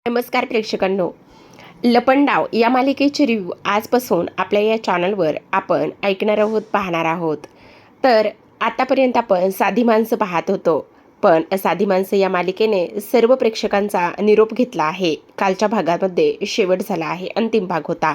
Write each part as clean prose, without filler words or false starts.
नमस्कार प्रेक्षकांनो, लपंडाव या मालिकेचे रिव्ह्यू आजपासून आपल्या या चॅनलवर आपण ऐकणार आहोत, पाहणार आहोत. तर आतापर्यंत आपण साधी माणसं पाहत होतो, पण साधी माणसं या मालिकेने सर्व प्रेक्षकांचा निरोप घेतला आहे. कालच्या भागामध्ये शेवट झाला आहे, अंतिम भाग होता.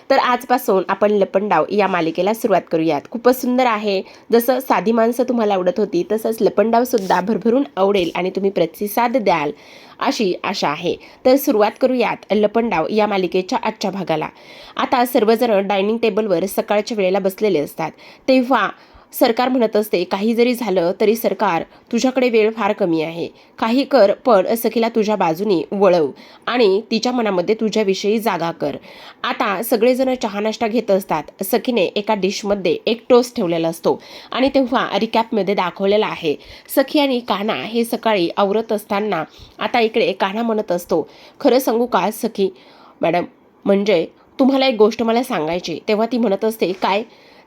तर आजपासून आपण लपंडाव या मालिकेला सुरुवात करूयात. खूपच सुंदर आहे. जसं साधी माणसं तुम्हाला आवडत होती तसंच लपंडावसुद्धा भरभरून आवडेल आणि तुम्ही प्रतिसाद द्याल अशी आशा आहे. तर सुरुवात करूयात लपंडाव या मालिकेच्या आजच्या भागाला. आता सर्वजण डायनिंग टेबलवर सकाळच्या वेळेला बसलेले असतात. तेव्हा सरकार म्हणत असते, काही जरी झालं तरी सरकार तुझ्याकडे वेळ फार कमी आहे. काही कर, पण सखीला तुझ्या बाजूनी वळव आणि तिच्या मनामध्ये तुझ्याविषयी जागा कर. आता सगळेजण चहा नाश्ता घेत असतात. सखीने एका डिशमध्ये एक टोस्ट ठेवलेला असतो आणि तेव्हा रिकॅपमध्ये दाखवलेला आहे, सखी आणि कान्हा हे सकाळी आवरत असताना आता इकडे कान्हा म्हणत असतो, खरं सांगू का सखी मॅडम, म्हणजे तुम्हाला एक गोष्ट मला सांगायची. तेव्हा ती म्हणत असते, काय?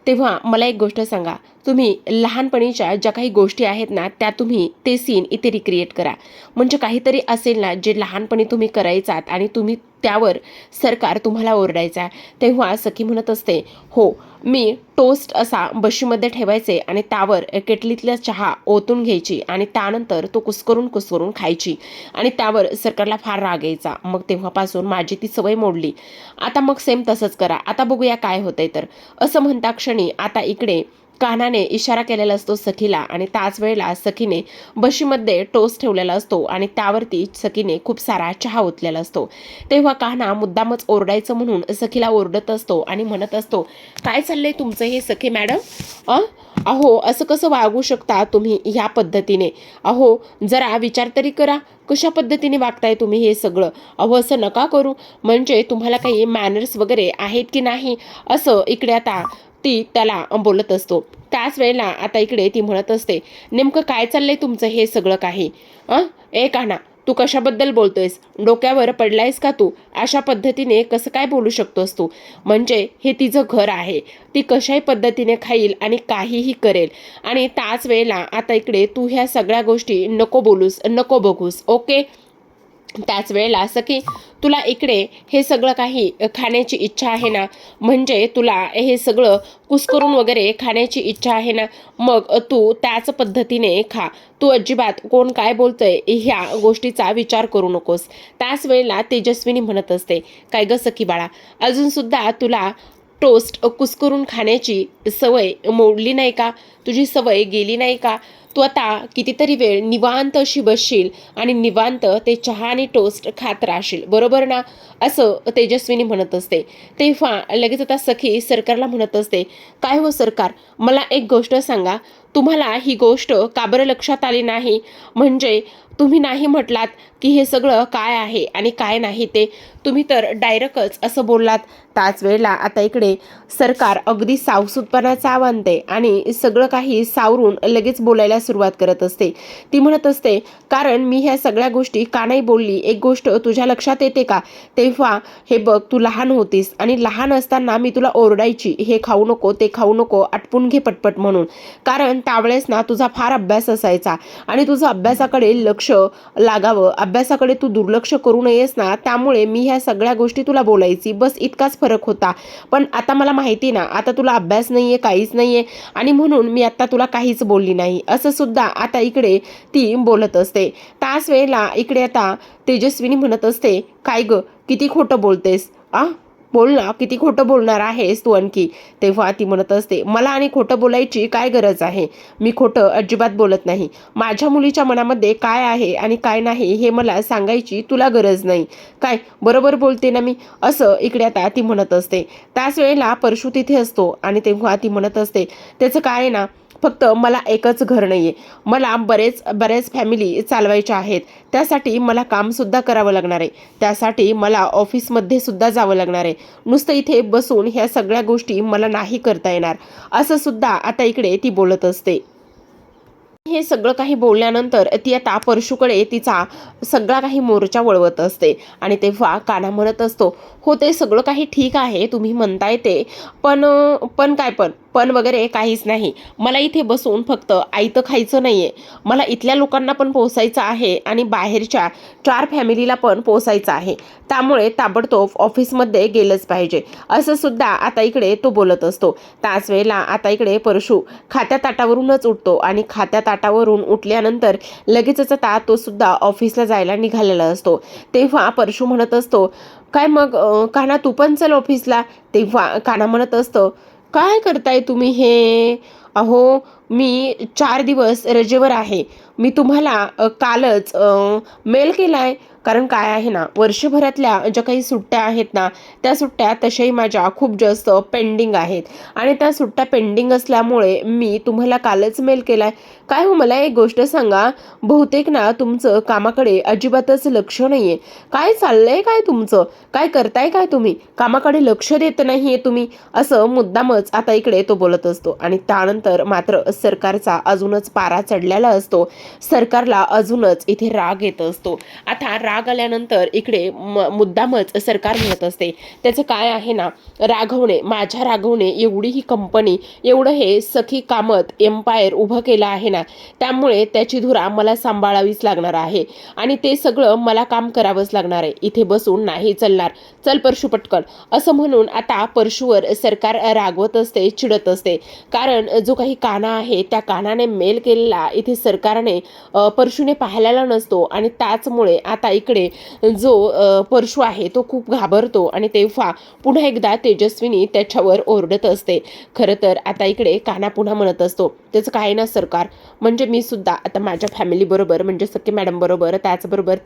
तेव्हा मला एक गोष्ट सांगा, तुम्ही लहानपणीच्या ज्या काही गोष्टी आहेत ना, त्या तुम्ही ते सीन इथे रिक्रिएट करा. म्हणजे काहीतरी असेल ना जे लहानपणी तुम्ही करायचात आणि तुम्ही त्यावर सरकार तुम्हाला ओरडायचा. तेव्हा सखी म्हणत असते, हो, मी टोस्ट असा बशीमध्ये ठेवायचे आणि त्यावर केटलीतला चहा ओतून घ्यायची आणि त्यानंतर तो कुस्करून खायची आणि त्यावर सरकारला फार राग यायचा. मग तेव्हापासून माझी ती सवय मोडली. आता मग सेम तसंच करा. आता बघूया काय होतंय. तर असं म्हणता क्षणी आता इकडे कान्हाने इशारा केलेला असतो सखीला आणि त्याच वेळेला सखीने बशीमध्ये टोस्ट ठेवलेला असतो आणि त्यावरती सखीने खूप सारा चहा ओतलेला असतो. तेव्हा कान्हा मुद्दामच ओरडायचं म्हणून सखीला ओरडत असतो आणि म्हणत असतो, काय चाललंय तुमचं हे सखी मॅडम? अहो, असं कसं वागू शकता तुम्ही ह्या पद्धतीने? अहो, जरा विचार तरी करा, कशा पद्धतीने वागताय तुम्ही हे सगळं? अहो, असं नका करू. म्हणजे तुम्हाला काही मॅनर्स वगैरे आहेत की नाही, असं इकडे आता ती त्याला बोलत असतो. त्याच वेळेला आता इकडे ती म्हणत असते, नेमकं काय चाललंय तुमचं हे सगळं काही? ए कान्हा, तू कशाबद्दल बोलतोयस? डोक्यावर पडलायस का तू? अशा पद्धतीने कसं काय बोलू शकतोस तू? म्हणजे हे तिचं घर आहे, ती कशाही पद्धतीने खाईल आणि काहीही करेल. आणि त्याच वेळेला आता इकडे तू ह्या सगळ्या गोष्टी नको बोलूस, नको बघूस, ओके? त्याच वेळेला सखी, तुला इकडे हे सगळं काही खाण्याची इच्छा आहे ना? म्हणजे तुला हे सगळं कुस्करून वगैरे खाण्याची इच्छा आहे ना? मग तू त्याच पद्धतीने खा. तू अजिबात कोण काय बोलतंय ह्या गोष्टीचा विचार करू नकोस. त्याच वेळेला तेजस्विनी म्हणत असते, काय ग सखी बाळा, अजूनसुद्धा तुला टोस्ट कुस्करून खाण्याची सवय मोडली नाही का? तुझी सवय गेली नाही का? तू आता कितीतरी वेळ निवांत अशी बसशील आणि निवांत ते चहा आणि टोस्ट खात राहशील, बरोबर ना? असं तेजस्विनी म्हणत असते. तेव्हा लगेच आता सखी सरकारला म्हणत असते, काय हो सरकार, मला एक गोष्ट सांगा, तुम्हाला ही गोष्ट का बरं लक्षात आली नाही? म्हणजे तुम्ही नाही म्हटलात की हे सगळं काय आहे आणि काय नाही ते, तुम्ही तर डायरेक्टच असं बोललात. त्याच वेळेला आता इकडे सरकार अगदी सावसूतपणाचा आणते आणि सगळं काही सावरून लगेच बोलायला सुरुवात करत असते. ती म्हणत असते, कारण मी ह्या सगळ्या गोष्टी का नाही बोलली, एक गोष्ट तुझ्या लक्षात येते का? तेव्हा हे बघ, तू लहान होतीस आणि लहान असताना मी तुला ओरडायची, हे खाऊ नको, ते खाऊ नको, आटपून घे पटपट म्हणून. कारण त्यावेळेस ना तुझा फार अभ्यास असायचा आणि तुझं अभ्यासाकडे लक्ष लागावं, अभ्यासाकडे तू दुर्लक्ष करू नयेस ना, त्यामुळे मी ह्या सगळ्या गोष्टी तुला बोलायची, बस इतकाच फरक होता. पण आता मला माहिती ना, आता तुला अभ्यास नाहीये, काहीच नाहीये आणि म्हणून मी आता तुला काहीच बोलली नाही, असं सुद्धा आता इकडे ती बोलत असते. त्याच वेळेला इकडे आता तेजस्विनी म्हणत असते, काय ग, किती खोटं बोलतेस? बोल ना, किती खोटं बोलणार आहेस तू आणखी? तेव्हा ती म्हणत असते, मला आणि खोटं बोलायची काय गरज आहे? मी खोटं अजिबात बोलत नाही. माझ्या मुलीच्या मनामध्ये काय आहे आणि काय नाही हे मला सांगायची तुला गरज नाही. काय बरोबर बोलते ना मी? असं इकडे आता ती म्हणत असते. त्याच वेळेला परशू तिथे असतो आणि तेव्हा ती म्हणत असते, त्याचं काय आहे ना, फक्त मला एकच घर नाही आहे, मला बरेच फॅमिली चालवायच्या आहेत. त्यासाठी मला कामसुद्धा करावं लागणार आहे, त्यासाठी मला ऑफिसमध्ये सुद्धा जावं लागणार आहे. नुसतं इथे बसून ह्या सगळ्या गोष्टी मला नाही करता येणार, असं सुद्धा आता इकडे ती बोलत असते. हे सगळं काही बोलल्यानंतर ती आता परशूकडे तिचा सगळा काही मोर्चा वळवत असते आणि तेव्हा कान्हा म्हणत असतो, हो, ते सगळं काही ठीक आहे तुम्ही म्हणताय ते, पण काय, पण पण वगैरे काहीच नाही. मला इथे बसून फक्त आयतं खायचं नाही आहे. मला इथल्या लोकांना पण पोसायचं आहे आणि बाहेरच्या 4 फॅमिलीला पण पोसायचं आहे. त्यामुळे ताबडतोब ऑफिसमध्ये गेलंच पाहिजे, असं सुद्धा आता इकडे तो बोलत असतो. त्याच वेळेला आता इकडे परशू खात्या ताटावरूनच उठतो आणि खात्या ताटावरून उठल्यानंतर लगेचच आता तो सुद्धा ऑफिसला जायला निघालेला असतो. तेव्हा परशू म्हणत असतो, काय मग कान्हा तू पण चल ऑफिसला. तेव्हा कान्हा म्हणत असतो, काय करताय तुम्ही हे? अहो मी 4 दिवस रजेवर आहे. मी तुम्हाला कालच मेल केलाय. कारण काय आहे ना, वर्षभरातल्या ज्या काही सुट्ट्या आहेत ना, त्या सुट्ट्या तशाही माझ्या खूप जास्त पेंडिंग आहेत आणि त्या सुट्ट्या पेंडिंग असल्यामुळे मी तुम्हाला कालच मेल केलाय. काय हो, मला एक गोष्ट सांगा, बहुतेक ना तुमचं कामाकडे अजिबातच लक्ष नाहीये. काय चाललंय काय तुमचं? काय करताय काय तुम्ही? कामाकडे लक्ष देत नाहीये तुम्ही, असं मुद्दामच आता इकडे तो बोलत असतो. आणि त्यानंतर मात्र सरकारचा अजूनच पारा चढलेला असतो. सरकारला अजूनच इथे राग येत असतो. आता राग आल्यानंतर इकडे मुद्दामच सरकार म्हणत असते, त्याचं काय आहे ना, माझ्या राघवने एवढी ही कंपनी, एवढं हे सखी कामत एम्पायर उभं केलं आहे ना, त्यामुळे त्याची धुरा मला सांभाळावीच लागणार आहे आणि ते सगळं मला काम करावंच लागणार आहे. इथे बसून नाही चालणार. चल परशू पटकन, असं म्हणून आता परशूवर सरकार रागवत असते, चिडत असते. कारण जो काही कान्हा आहे त्या कान्हाने मेल केलेला इथे सरकारने परशूने पाहिलेला नसतो आणि त्याचमुळे आता इकडे जो परशू आहे तो खूप घाबरतो आणि तेव्हा पुन्हा एकदा तेजस्विनी त्याच्यावर ओरडत असते. खरं तर आता इकडे कान्हा पुन्हा म्हणत असतो, त्याचं काय ना सरकार, म्हणजे मी सुद्धा आता माझ्या फॅमिलीबरोबर म्हणजे सखी मॅडम बरोबर, त्याचबरोबर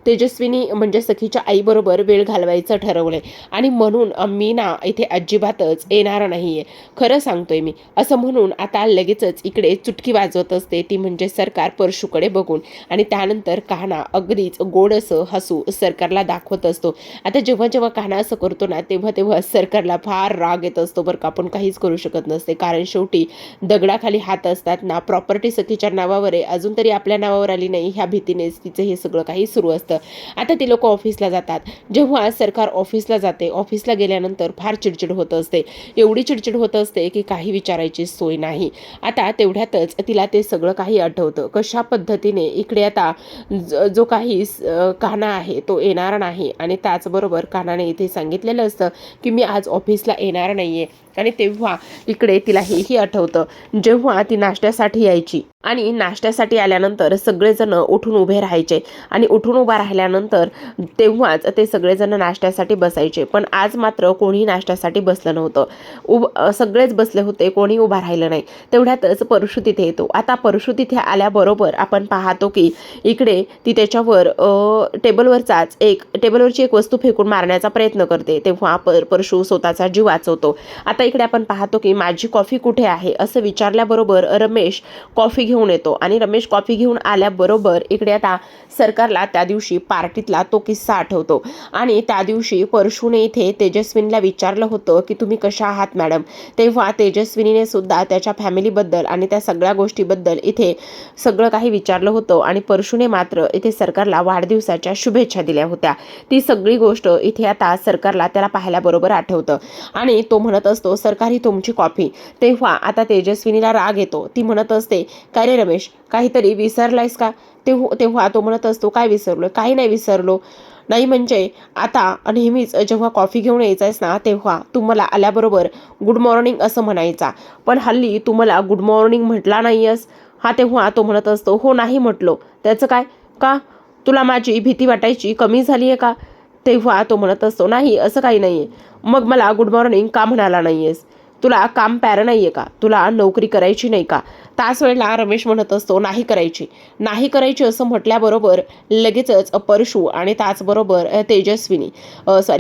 तेजस्विनी म्हणजे सखीच्या आईबरोबर वेळ घालवायचं ठरवलंय आणि म्हणून मी ना इथे अजिबातच येणार नाहीये, खरं सांगतोय मी, असं म्हणून आता लगेचच इकडे चुटकी वाजवत असते, ती म्हणजे सरकार परशूकडे बघून. आणि त्यानंतर कान्हा अगदीच गोड असं हसू सरकारला दाखवत असतो. आता जेव्हा जेव्हा कान्हा असं करतो ना, तेव्हा सरकारला फार राग येत असतो बरं का. आपण काहीच करू शकत नसते, कारण शेवटी दगडाखाली हात असतात ना. प्रॉपर्टी सखीच्या नावावर आहे, अजून तरी आपल्या नावावर आली नाही ह्या भीतीनेच तिचं हे सगळं काही सुरू असतं. आता ती लोक ऑफिसला जातात. जेव्हा सरकार ऑफिसला जाते, ऑफिसला गेल्यानंतर फार चिडचिड होत असते. एवढी चिडचिड होत असते की काही विचारायची सोय नाही. आता तेवढ्यातच तिला ते सगळं काही आठवतं, कशा पद्धतीने इकडे आता जो काही कान्हा आहे तो येणार नाही आणि त्याचबरोबर कान्हाने इथे सांगितलेलं असतं की मी आज ऑफिसला येणार नाहीये. आणि तेव्हा इकडे तिला हेही आठवतं, जेव्हा ती नाश्त्यासाठी यायची आणि नाश्त्यासाठी आल्यानंतर सगळेजण उठून उभे राहायचे आणि उठून उभा राहिल्यानंतर तेव्हाच ते सगळेजण नाश्त्यासाठी बसायचे. पण आज मात्र कोणी नाश्त्यासाठी बसलं नव्हतं. सगळेच बसले होते, कोणी उभा राहिलं नाही. तेवढ्यातच परशू तिथे येतो. आता परशू तिथे आल्याबरोबर आपण पाहतो की इकडे ती त्याच्यावर टेबलवरची एक वस्तू फेकून मारण्याचा प्रयत्न करते. तेव्हा परशू स्वतःचा जीव वाचवतो. आता इकडे आपण पाहतो की माझी कॉफी कुठे आहे असं विचारल्याबरोबर रमेश कॉफी घेऊन येतो आणि रमेश कॉफी घेऊन आल्याबरोबर इकडे आता सरकारला त्या दिवशी पार्टीतला तो किस्सा आठवतो. आणि त्या दिवशी परशूने इथे तेजस्विनीला विचारलं होतं की तुम्ही कशा आहात मॅडम. तेव्हा तेजस्विनीने सुद्धा त्याच्या फॅमिलीबद्दल आणि त्या सगळ्या गोष्टीबद्दल इथे सगळं काही विचारलं होतं आणि परशूने मात्र इथे सरकारला वाढदिवसाच्या शुभेच्छा दिल्या होत्या. ती सगळी गोष्ट इथे आता सरकारला त्याला पाहिल्याबरोबर आठवतं आणि तो म्हणत असतो, सरकार ही तुमची कॉफी. तेव्हा आता तेजस्विनीला राग येतो. ती म्हणत असते, काय रे रमेश, काहीतरी विसरलायस का? तेव्हा तो म्हणत असतो, काय विसरलो? काही नाही विसरलो. नाही म्हणजे आता नेहमीच जेव्हा कॉफी घेऊन यायचायस ना, तेव्हा तू मला आल्याबरोबर गुड मॉर्निंग असं म्हणायचा, पण हल्ली तू मला गुड मॉर्निंग म्हटला नाहीयस. हा तेव्हा तो म्हणत असतो, हो नाही म्हटलो. त्याचं काय? का? तुला माझी भीती वाटायची कमी झाली आहे का? तेव्हा तो म्हणत असतो, नाही असं काही नाही आहे. मग मला गुड मॉर्निंग का म्हणाला नाही आहेस? तुला काम प्यारं नाही आहे का? तुला नोकरी करायची नाही का? त्याच वेळेला रमेश म्हणत असतो, नाही करायची असं म्हटल्याबरोबर लगेचच परशू आणि त्याचबरोबर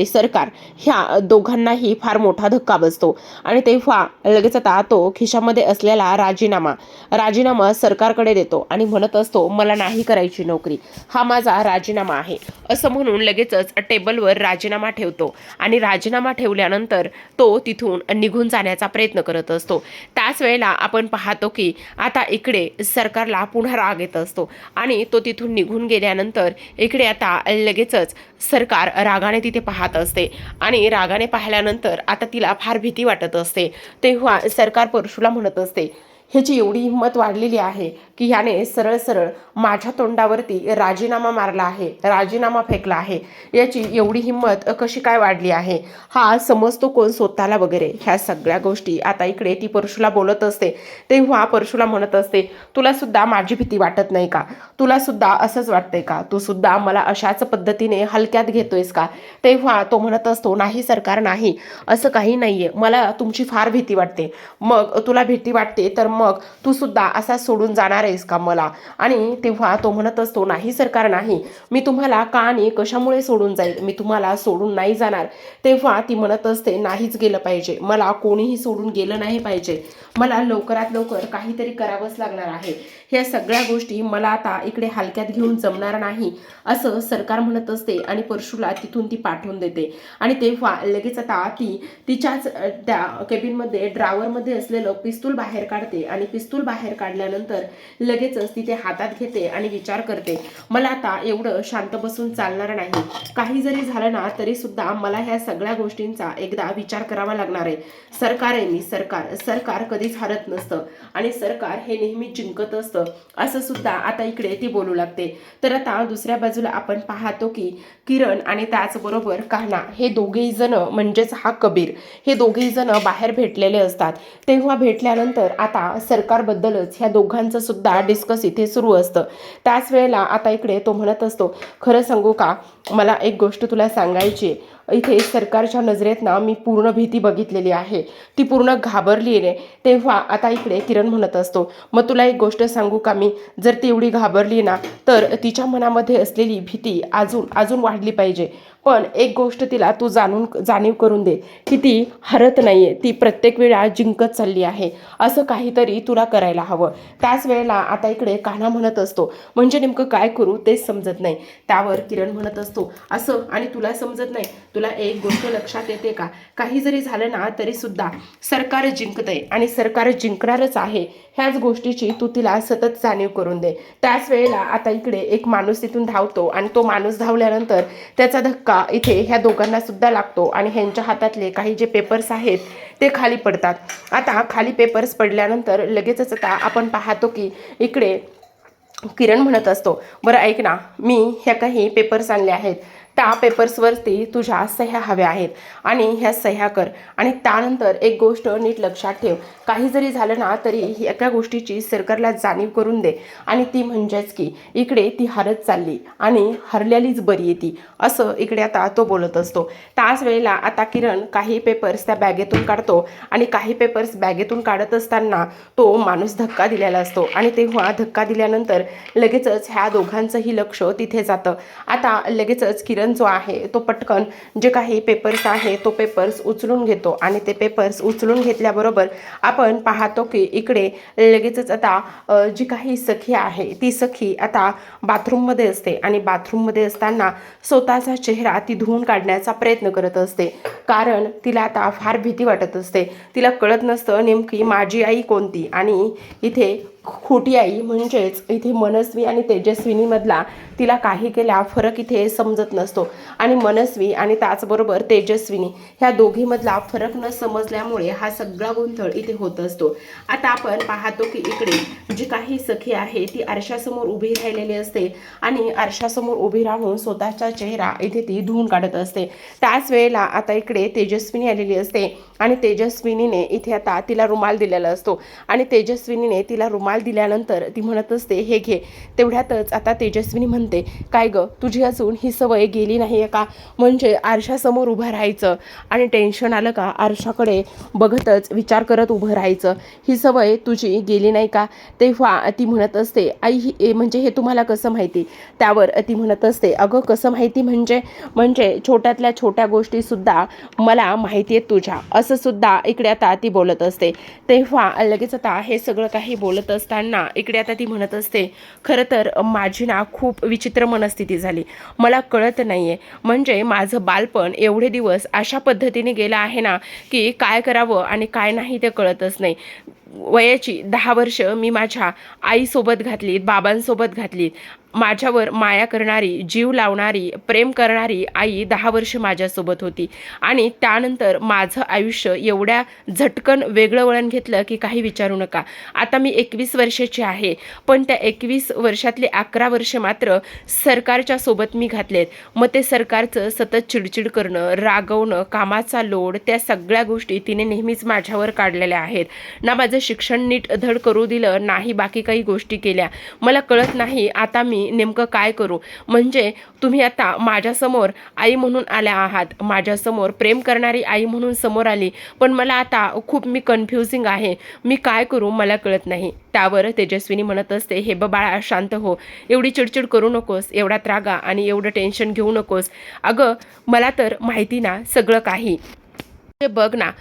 सरकार ह्या दोघांनाही फार मोठा धक्का बसतो. आणि तेव्हा लगेच आता तो खिशामध्ये असलेला राजीनामा सरकारकडे देतो आणि म्हणत असतो, मला नाही करायची नोकरी, हा माझा राजीनामा आहे, असं म्हणून लगेचच टेबलवर राजीनामा ठेवतो. आणि राजीनामा ठेवल्यानंतर तो तिथून निघून जाण्याचा करण्याचा प्रयत्न करत असतो. त्याच वेळेला आपण पाहतो की आता इकडे सरकारला पुन्हा राग येत असतो आणि तो तिथून निघून गेल्यानंतर इकडे आता लगेचच सरकार रागाने तिथे पाहत असते आणि रागाने पाहिल्यानंतर आता तिला फार भीती वाटत असते. तेव्हा सरकार परशुला म्हणत असते, ह्याची एवढी हिंमत वाढलेली आहे की ह्याने सरळ सरळ माझ्या तोंडावरती राजीनामा मारला आहे, राजीनामा फेकला आहे. याची एवढी हिंमत कशी काय वाढली आहे, हा समजतो कोण स्वतःला वगैरे. ह्या सगळ्या गोष्टी आता इकडे ती परशुला बोलत असते. तेव्हा परशुला म्हणत असते, तुला सुद्धा माझी भीती वाटत नाही का? तुला सुद्धा असंच वाटतंय का? तू सुद्धा मला अशाच पद्धतीने हलक्यात घेतोयस का? तेव्हा तो म्हणत असतो, नाही सरकार, नाही, असं काही नाहीये, मला तुमची फार भीती वाटते. मग तुला भीती वाटते तर मग तू सुद्धा असा सोडून जाणार आहेस का मला? आणि तेव्हा तो म्हणत असतो, नाही सरकार, नाही, मी तुम्हाला का आणि कशामुळे सोडून जाईल, मी तुम्हाला सोडून नाही जाणार. तेव्हा ती म्हणत असते, नाहीच गेलं पाहिजे, मला कोणीही सोडून गेलं नाही पाहिजे, मला लवकरात लवकर काहीतरी करावंच लागणार आहे. ह्या सगळ्या गोष्टी मला आता इकडे हलक्यात घेऊन जमणार नाही, असं सरकार म्हणत असते आणि परशुला तिथून ती पाठवून देते. आणि तेव्हा लगेच आता ती तिच्याच त्या केबिनमध्ये ड्रावरमध्ये असलेलं पिस्तूल बाहेर काढते आणि पिस्तूल बाहेर काढल्यानंतर लगेचच तिथे हातात घेते आणि विचार करते, मला आता एवढं शांत बसून चालणार नाही. काही जरी झालं ना तरी सुद्धा मला ह्या सगळ्या गोष्टींचा एकदा विचार करावा लागणार आहे. सरकार आहे मी, सरकार, सरकार कधीच हरत नसतं आणि सरकार हे नेहमी जिंकत असतं, असं सुद्धा आता इकडे ती बोलू लागते. तर आता दुसऱ्या बाजूला आपण पाहतो की किरण आणि त्याचबरोबर कान्हा हे दोघेही जण म्हणजेच हा कबीर हे दोघेही जण बाहेर भेटलेले असतात. तेव्हा भेटल्यानंतर आता सरकारबद्दलच ह्या दोघांचं सुद्धा डिस्कस इथे सुरू असतं. त्याच वेळेला आता इकडे तो म्हणत असतो, खरं सांगू का, मला एक गोष्ट तुला सांगायची आहे. इथे सरकारच्या नजरेत ना मी पूर्ण भीती बघितलेली आहे, ती पूर्ण घाबरली आहे. तेव्हा आता इकडे किरण म्हणत असतो, मग तुला एक गोष्ट सांगू का मी, जर ती एवढी घाबरली ना तर तिच्या मनामध्ये असलेली भीती अजून अजून वाढली पाहिजे. पण एक गोष्ट तिला तू जाणीव करून दे की ती हरत नाहीये, ती प्रत्येक वेळा जिंकत चालली आहे. असं काहीतरी तुला करायला हवं. त्याच वेळेला आता इकडे कान्हा म्हणत असतो, म्हणजे नेमकं काय करू तेच समजत नाही. त्यावर किरण म्हणत असतो, असं आणि तुला समजत नाही? तुला एक गोष्ट लक्षात येते का, काही जरी झालं ना तरी सुद्धा सरकार जिंकतंय आणि सरकार जिंकणारच आहे, ह्याच गोष्टीची तू तिला सतत जाणीव करून दे. त्याच वेळेला आता इकडे एक माणूस तिथून धावतो आणि तो माणूस धावल्यानंतर त्याचा धक्का इथे ह्या दोघांना सुद्धा लागतो आणि ह्यांच्या हातातले काही जे पेपर्स आहेत ते खाली पडतात. आता खाली पेपर्स पडल्यानंतर लगेचच आता आपण पाहतो की इकडे किरण म्हणत असतो, बरं ऐक ना, मी ह्या काही पेपर्स आणले आहेत, त्या पेपर्सवरती तुझ्या सह्या हव्या आहेत आणि ह्या सह्या कर. आणि त्यानंतर एक गोष्ट नीट लक्षात ठेव, काही जरी झालं ना तरी एका गोष्टीची सरकारला जाणीव करून दे, आणि ती म्हणजेच की इकडे ती हरत चालली आणि हरलेलीच बरी येते, असं इकडे आता तो बोलत असतो. त्याच वेळेला आता किरण काही पेपर्स त्या बॅगेतून काढतो आणि काही पेपर्स बॅगेतून काढत असताना तो माणूस धक्का दिलेला असतो आणि तेव्हा धक्का दिल्यानंतर लगेचच ह्या दोघांचंही लक्ष तिथे जातं. आता लगेचच किरण जो आहे तो पटकन जे काही पेपर्स आहे तो पेपर्स उचलून घेतो आणि ते पेपर्स उचलून घेतल्याबरोबर आपण पाहतो की इकडे लगेचच आता जी काही सखी आहे ती सखी आता बाथरूममध्ये असते आणि बाथरूममध्ये असताना स्वतःचा चेहरा ती धुवून काढण्याचा प्रयत्न करत असते, कारण तिला आता फार भीती वाटत असते. तिला कळत नसतं नेमकी माझी आई कोणती आणि इथे खोटी आई म्हणजेच इथे मनस्वी आणि तेजस्विनीमधला तिला काही केल्या फरक इथे समजत नसतो आणि मनस्वी आणि त्याचबरोबर तेजस्विनी ह्या दोघीमधला फरक न समजल्यामुळे हा सगळा गोंधळ इथे होत असतो. आता आपण पाहतो की इकडे जी काही सखी आहे ती आरशासमोर उभी राहिलेली असते आणि आरशासमोर उभी राहून स्वतःचा चेहरा इथे ती धुवून काढत असते. त्याच वेळेला आता इकडे तेजस्विनी आलेली असते आणि तेजस्विनीने इथे आता तिला रुमाल दिलेला असतो आणि तेजस्विनीने तिला रुमाल दिल्यानंतर ती म्हणत असते, हे घे. तेवढ्यातच आता तेजस्विनी म्हणते, काय ग, तुझी अजून ही सवय गेली नाही आहे का? म्हणजे आरशासमोर उभं राहायचं आणि टेन्शन आलं का आरशाकडे बघतच विचार करत उभं राहायचं, ही सवय तुझी गेली नाही का? तेव्हा ती म्हणत असते, आई म्हणजे हे तुम्हाला कसं माहिती? त्यावर ती म्हणत असते, अगं कसं माहिती म्हणजे छोट्यातल्या छोट्या गोष्टीसुद्धा मला माहिती आहेत तुझ्या, असं सुद्धा इकडे आता ती बोलत असते. तेव्हा लगेच आता हे सगळं काही बोलत असताना इकडे आता ती म्हणत असते, खरं तर माझी ना खूप विचित्र मनस्थिती झाली, मला कळत नाही आहे. म्हणजे माझं बालपण एवढे दिवस अशा पद्धतीने गेलं आहे ना की काय करावं आणि काय नाही ते कळतच नाही. वयाची 10 वर्ष मी माझ्या आईसोबत घातलीत, बाबांसोबत घातलीत. माझ्यावर माया करणारी, जीव लावणारी, प्रेम करणारी आई 10 वर्ष माझ्यासोबत होती आणि त्यानंतर माझं आयुष्य एवढ्या झटकन वेगळं वळण घेतलं की काही विचारू नका. आता मी 21 वर्षाची आहे, पण त्या 21 वर्षातले 11 वर्ष मात्र सरकारच्या सोबत मी घातलेत. मग ते सरकारचं सतत चिडचिड करणं, रागवणं, कामाचा लोड, त्या सगळ्या गोष्टी तिने नेहमीच माझ्यावर काढलेल्या आहेत. ना माझं शिक्षण नीट धड करू दिलं, नाही बाकी काही गोष्टी केल्या. मला कळत नाही आता मी नेमकं काय करू. म्हणजे तुम्ही आता माझ्यासमोर आई म्हणून आल्या आहात, माझ्यासमोर प्रेम करणारी आई म्हणून समोर आली, पण मला आता खूप कन्फ्युजिंग आहे, मी काय करू मला कळत नाही. त्यावर तेजस्विनी म्हणत असते, हे बाळा शांत हो, एवढी चिडचिड करू नकोस, एवढा त्रागा आणि एवढं टेन्शन घेऊ नकोस. अगं मला तर माहिती ना सगळं काही. बघ ना,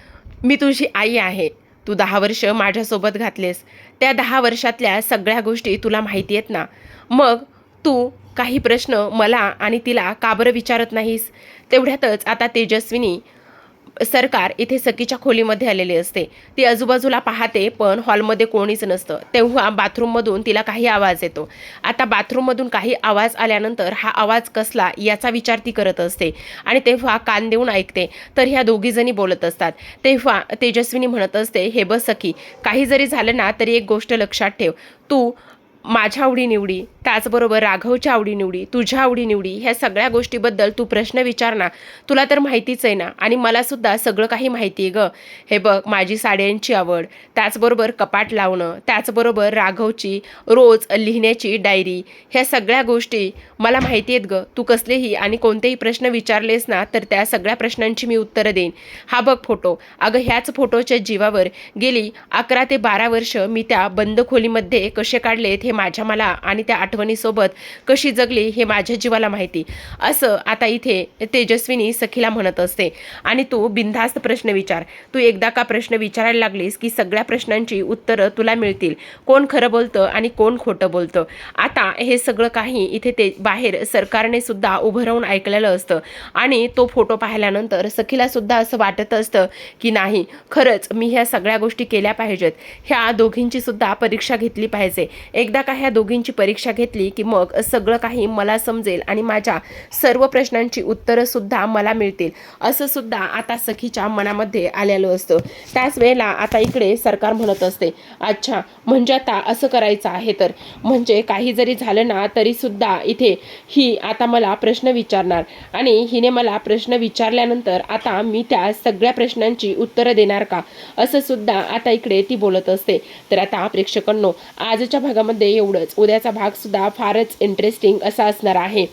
मी तुझी आई आहे, तू 10 वर्ष माझ्यासोबत घातलेस, त्या 10 वर्षातल्या सगळ्या गोष्टी तुला माहिती आहेत ना. मग तू काही प्रश्न मला आणि तिला का बरं विचारत नाहीस. तेवढ्यातच आता तेजस्विनी सरकार इथे सखीच्या खोलीमध्ये आलेली असते. ती आजूबाजूला पाहते पण हॉलमध्ये कोणीच नसतं. तेव्हा बाथरूममधून तिला काही आवाज येतो. आता बाथरूममधून काही आवाज आल्यानंतर हा आवाज कसला याचा विचार ती करत असते आणि तेव्हा कान देऊन ऐकते तर ह्या दोघीजणी बोलत असतात. तेव्हा तेजस्विनी म्हणत असते, हे बस सखी, काही जरी झालं ना तरी एक गोष्ट लक्षात ठेव, तू माझ्या आवडीनिवडी, त्याचबरोबर राघवच्या आवडीनिवडी, तुझ्या आवडीनिवडी, ह्या सगळ्या गोष्टीबद्दल तू प्रश्न विचार ना. तुला तर माहितीच आहे ना आणि मलासुद्धा सगळं काही माहिती आहे गं. हे बघ, माझी साड्यांची आवड, त्याचबरोबर कपाट लावणं, त्याचबरोबर राघवची रोज लिहिण्याची डायरी, ह्या सगळ्या गोष्टी मला माहिती आहेत गं. तू कसलेही आणि कोणतेही प्रश्न विचारलेस ना तर त्या सगळ्या प्रश्नांची मी उत्तरं देईन. हा बघ फोटो, अगं ह्याच फोटोच्या जीवावर गेली 11 ते 12 वर्ष मी त्या बंद खोलीमध्ये कसे काढलेत हे माझ्या मला आणि त्या आठवणीसोबत कशी जगली हे माझ्या जीवाला माहिती. असं आता इथे तेजस्विनी सखीला म्हणत असते. आणि तू बिनधास्त प्रश्न विचार. तू एकदा का प्रश्न विचारायला लागलीस की सगळ्या प्रश्नांची उत्तरं तुला मिळतील. कोण खरं बोलतं आणि कोण खोटं बोलतं. आता हे सगळं काही इथे ते बाहेर सरकारने सुद्धा उभं राहून ऐकलेलं असतं आणि तो फोटो पाहिल्यानंतर सखीला सुद्धा असं वाटत असतं की नाही, खरंच मी ह्या सगळ्या गोष्टी केल्या पाहिजेत. ह्या दोघींची सुद्धा परीक्षा घेतली पाहिजे. एकदा का ह्या दोघींची परीक्षा घेतली की मग सगळं काही मला समजेल आणि माझ्या सर्व प्रश्नांची उत्तरं सुद्धा मला मिळतील, असं सुद्धा आता सखीच्या मनामध्ये आलेलं असतं. त्याच वेळेला आता इकडे सरकार म्हणत असते, अच्छा म्हणजे आता असं करायचं आहे, तर म्हणजे काही जरी झालं ना तरी सुद्धा इथे ही आता मला प्रश्न विचारणार आणि हिने मला प्रश्न विचारल्यानंतर आता मी त्या सगळ्या प्रश्नांची उत्तरं देणार का, असं सुद्धा आता इकडे ती बोलत असते. तर आता प्रेक्षकांनो, आजच्या भागामध्ये एवढंच. उद्याचा भाग सुद्धा फारच इंटरेस्टिंग असा असणार आहे,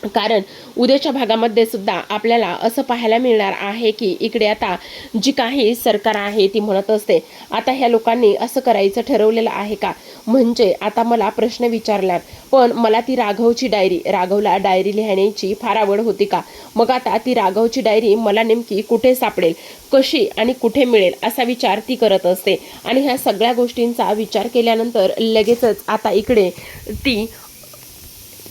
कारण उद्याच्या भागामध्ये सुद्धा आपल्याला असं पाहायला मिळणार आहे की इकडे आता जी काही सरकार आहे ती म्हणत असते, आता ह्या लोकांनी असं करायचं ठरवलेलं आहे का, म्हणजे आता मला प्रश्न विचारल्यात पण मला ती राघवची डायरी, राघवला डायरी लिहिण्याची फार आवड होती का, मग आता ती राघवची डायरी मला नेमकी कुठे सापडेल, कशी आणि कुठे मिळेल, असा विचार ती करत असते. आणि ह्या सगळ्या गोष्टींचा विचार केल्यानंतर लगेचच आता इकडे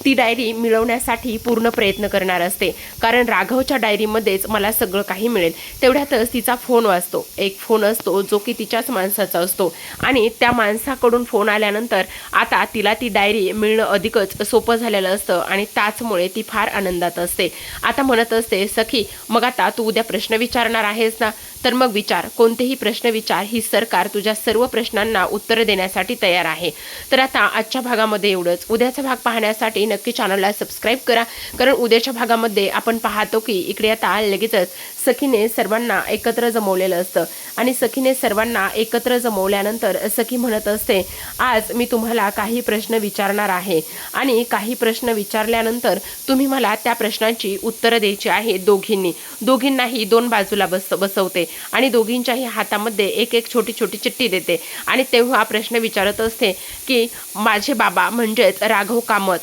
ती डायरी मिळवण्यासाठी पूर्ण प्रयत्न करणार असते, कारण राघवच्या डायरीमध्येच मला सगळं काही मिळेल. तेवढ्यातच तिचा फोन वाजतो. एक फोन असतो जो की तिच्याच माणसाचा असतो आणि त्या माणसाकडून फोन आल्यानंतर आता तिला ती डायरी मिळणं अधिकच सोपं झालेलं असतं आणि त्याचमुळे ती फार आनंदात असते. आता म्हणत असते, सखी मग आता तू उद्या प्रश्न विचारणार आहेस ना, तर मग विचार, कोणतेही प्रश्न विचार, ही सरकार तुझ्या सर्व प्रश्नांना उत्तर देण्यासाठी तयार आहे. तर आता आजच्या भागामध्ये एवढंच. उद्याचा भाग पाहण्यासाठी नक्की चॅनलला सबस्क्राईब करा, कारण उद्याच्या भागामध्ये आपण पाहतो की इकडे आता लगेचच सखीने सर्वांना एकत्र जमवलेलं असतं आणि सखीने सर्वांना एकत्र जमवल्यानंतर सखी म्हणत असते, आज मी तुम्हाला काही प्रश्न विचारणार आहे आणि काही प्रश्न विचारल्यानंतर तुम्ही मला त्या प्रश्नांची उत्तरं द्यायची आहे. दोघींनाही दोन बाजूला बसवते आणि दोघींच्याही हातामध्ये एक एक छोटी छोटी चिठ्ठी देते आणि तेव्हा प्रश्न विचारत असते की माझे बाबा म्हणजेच राघव कामत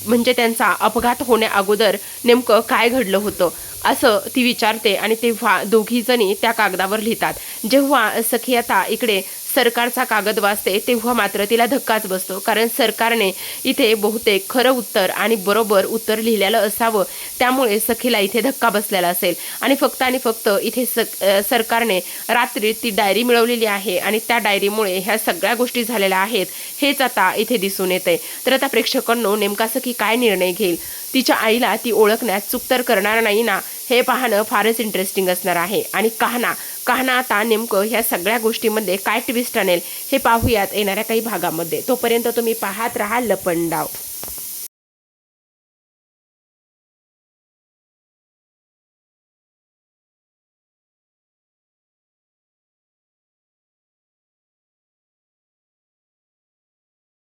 म्हणजे त्यांचा अपघात होण्या अगोदर नेमकं काय घडलं होतं असं ती विचारते. आणि तेव्हा दोघीजणी त्या कागदावर लिहितात. जेव्हा सखी आता इकडे सरकारचा कागद वाचते तेव्हा मात्र तिला धक्काच बसतो, कारण सरकारने इथे बहुतेक खरं उत्तर आणि बरोबर उत्तर लिहिलेलं असावं, त्यामुळे सखीला इथे धक्का बसलेला असेल. आणि फक्त इथे सरकारने रात्री ती डायरी मिळवलेली आहे आणि त्या डायरीमुळे ह्या सगळ्या गोष्टी झालेल्या आहेत हेच आता इथे दिसून येते. तर आता प्रेक्षकांनो, नेमका सखी काय निर्णय घेईल, तिच्या आईला ती ओळखण्यात चूक तर करणार नाही ना, हे पाहणं फारच इंटरेस्टिंग असणार आहे. आणि कहना आता नेमकं ह्या सगळ्या गोष्टीमध्ये काय ट्विस्ट आणेल हे पाहूयात येणाऱ्या काही भागामध्ये. तोपर्यंत तुम्ही पाहत राहा लपंडाव.